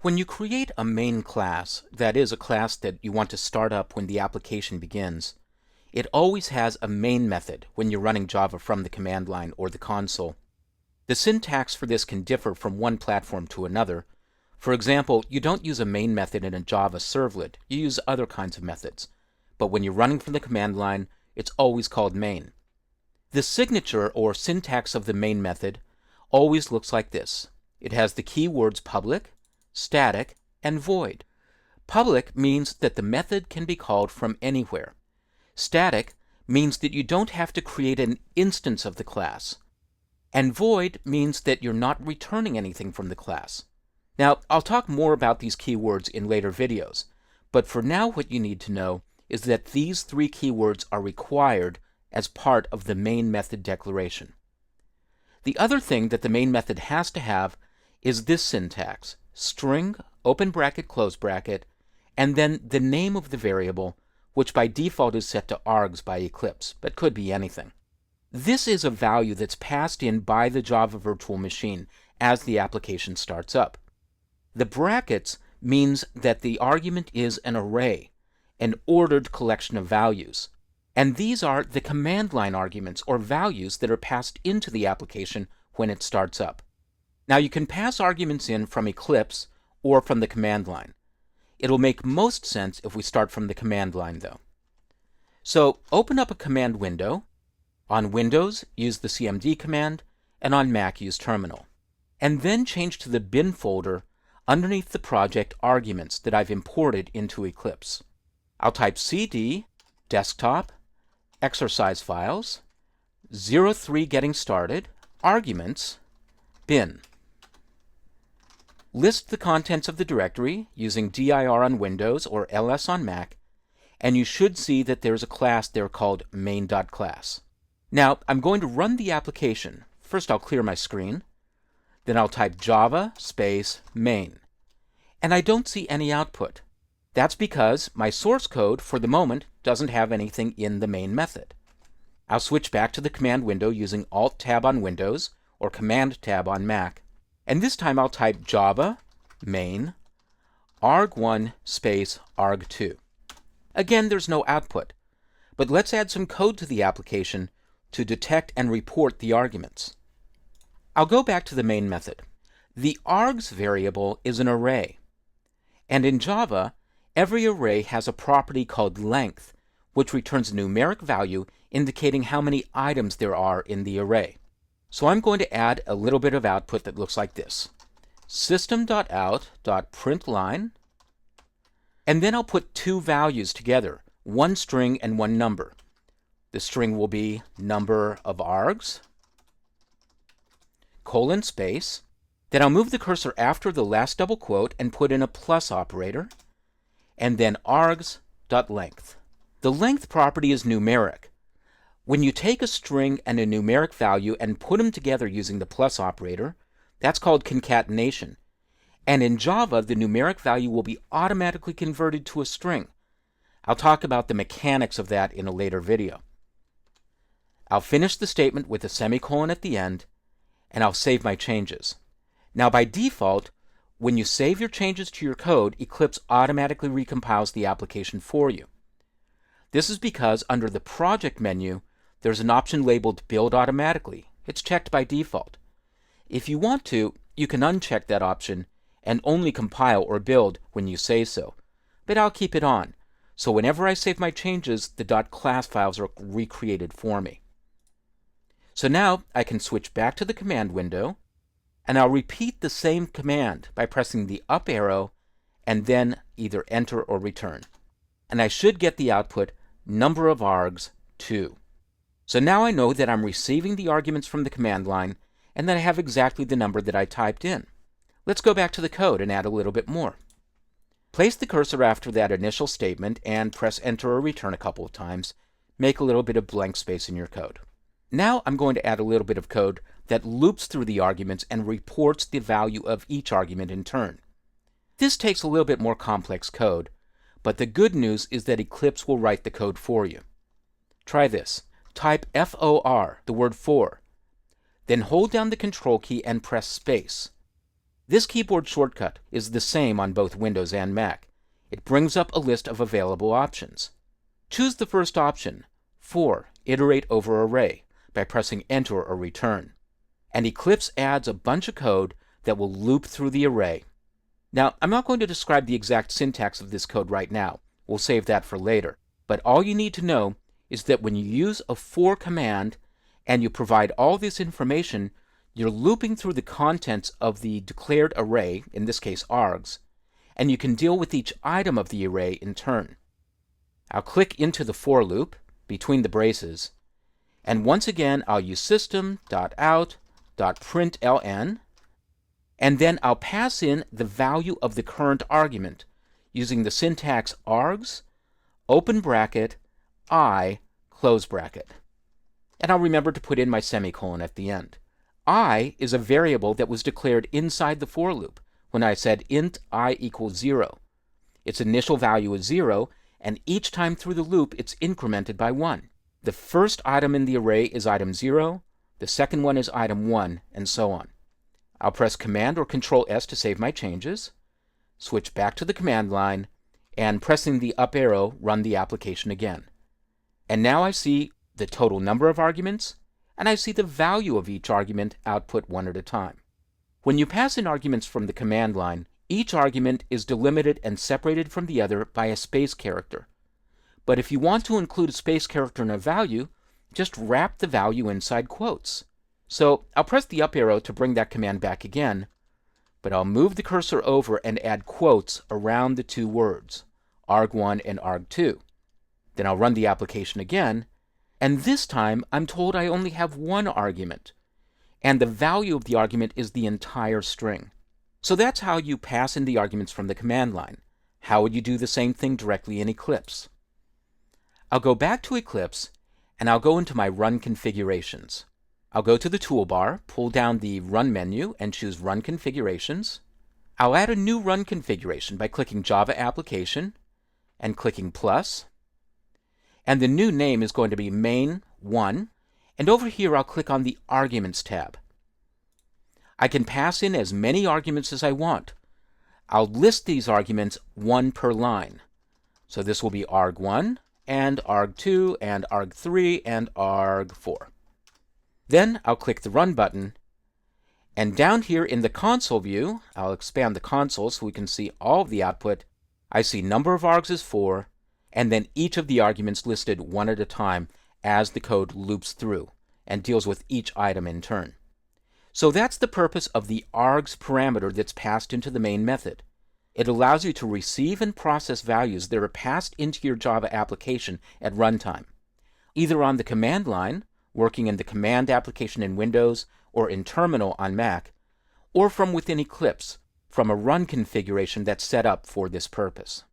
When you create a main class, that is, a class that you want to start up when the application begins, it always has a main method when you're running Java from the command line or the console. The syntax for this can differ from one platform to another. For example, you don't use a main method in a Java servlet, you use other kinds of methods. But when you're running from the command line, it's always called main. The signature or syntax of the main method always looks like this. It has the keywords public, static, and void. Public means that the method can be called from anywhere. Static means that you don't have to create an instance of the class. And void means that you're not returning anything from the class. Now, I'll talk more about these keywords in later videos, but for now what you need to know is that these three keywords are required as part of the main method declaration. The other thing that the main method has to have is this syntax: string, open bracket, close bracket, and then the name of the variable, which by default is set to args by Eclipse, but could be anything. This is a value that's passed in by the Java virtual machine as the application starts up. The brackets means that the argument is an array, an ordered collection of values. And these are the command line arguments or values that are passed into the application when it starts up. Now you can pass arguments in from Eclipse or from the command line. It'll make most sense if we start from the command line though. So open up a command window. On Windows, use the cmd command, and on Mac, use terminal. And then change to the bin folder underneath the project arguments that I've imported into Eclipse. I'll type cd, desktop, exercise files, 03 getting started, arguments, bin. List the contents of the directory using dir on Windows or ls on Mac, and you should see that there's a class there called main.class. Now, I'm going to run the application. First I'll clear my screen, then I'll type java space main, and I don't see any output. That's because my source code, for the moment, doesn't have anything in the main method. I'll switch back to the command window using Alt-Tab on Windows or Command-Tab on Mac, and this time I'll type java main arg1 space arg2. Again, there's no output, but let's add some code to the application to detect and report the arguments. I'll go back to the main method. The args variable is an array, and in Java, every array has a property called length, which returns a numeric value indicating how many items there are in the array. So I'm going to add a little bit of output that looks like this: system.out.println, and then I'll put two values together, one string and one number. The string will be number of args, colon space. Then I'll move the cursor after the last double quote and put in a plus operator, and then args.length. The length property is numeric. When you take a string and a numeric value and put them together using the plus operator, that's called concatenation. And in Java, the numeric value will be automatically converted to a string. I'll talk about the mechanics of that in a later video. I'll finish the statement with a semicolon at the end, and I'll save my changes. Now by default, when you save your changes to your code, Eclipse automatically recompiles the application for you. This is because under the Project menu, there's an option labeled Build Automatically. It's checked by default. If you want to, you can uncheck that option and only compile or build when you say so, but I'll keep it on, so whenever I save my changes, the .class files are recreated for me. So now I can switch back to the command window, and I'll repeat the same command by pressing the up arrow and then either enter or return. And I should get the output number of args 2. So now I know that I'm receiving the arguments from the command line and that I have exactly the number that I typed in. Let's go back to the code and add a little bit more. Place the cursor after that initial statement and press enter or return a couple of times. Make a little bit of blank space in your code. Now I'm going to add a little bit of code that loops through the arguments and reports the value of each argument in turn. This takes a little bit more complex code, but the good news is that Eclipse will write the code for you. Try this. Type FOR, the word for, then hold down the control key and press space. This keyboard shortcut is the same on both Windows and Mac. It brings up a list of available options. Choose the first option, for Iterate over Array, by pressing Enter or Return. And Eclipse adds a bunch of code that will loop through the array. Now, I'm not going to describe the exact syntax of this code right now. We'll save that for later. But all you need to know is that when you use a for command and you provide all this information, you're looping through the contents of the declared array, in this case args, and you can deal with each item of the array in turn. I'll click into the for loop between the braces, and once again I'll use system.out.println, and then I'll pass in the value of the current argument using the syntax args, open bracket, I, close bracket. And I'll remember to put in my semicolon at the end. I is a variable that was declared inside the for loop when I said int I equals 0. Its initial value is 0, and each time through the loop it's incremented by 1. The first item in the array is item 0, the second one is item 1, and so on. I'll press Command or Control S to save my changes, switch back to the command line, and pressing the up arrow, run the application again. And now I see the total number of arguments, and I see the value of each argument output one at a time. When you pass in arguments from the command line, each argument is delimited and separated from the other by a space character. But if you want to include a space character in a value, just wrap the value inside quotes. So I'll press the up arrow to bring that command back again, but I'll move the cursor over and add quotes around the two words, arg1 and arg2. Then I'll run the application again, and this time I'm told I only have one argument, and the value of the argument is the entire string. So that's how you pass in the arguments from the command line. How would you do the same thing directly in Eclipse? I'll go back to Eclipse, and I'll go into my Run Configurations. I'll go to the toolbar, pull down the Run menu, and choose Run Configurations. I'll add a new Run configuration by clicking Java Application and clicking plus. And the new name is going to be main1, and over here I'll click on the Arguments tab. I can pass in as many arguments as I want. I'll list these arguments one per line. So this will be arg1, and arg2, and arg3, and arg4. Then I'll click the Run button, and down here in the console view, I'll expand the console so we can see all of the output. I see number of args is 4, and then each of the arguments listed one at a time as the code loops through and deals with each item in turn. So that's the purpose of the args parameter that's passed into the main method. It allows you to receive and process values that are passed into your Java application at runtime, either on the command line, working in the command application in Windows or in Terminal on Mac, or from within Eclipse, from a run configuration that's set up for this purpose.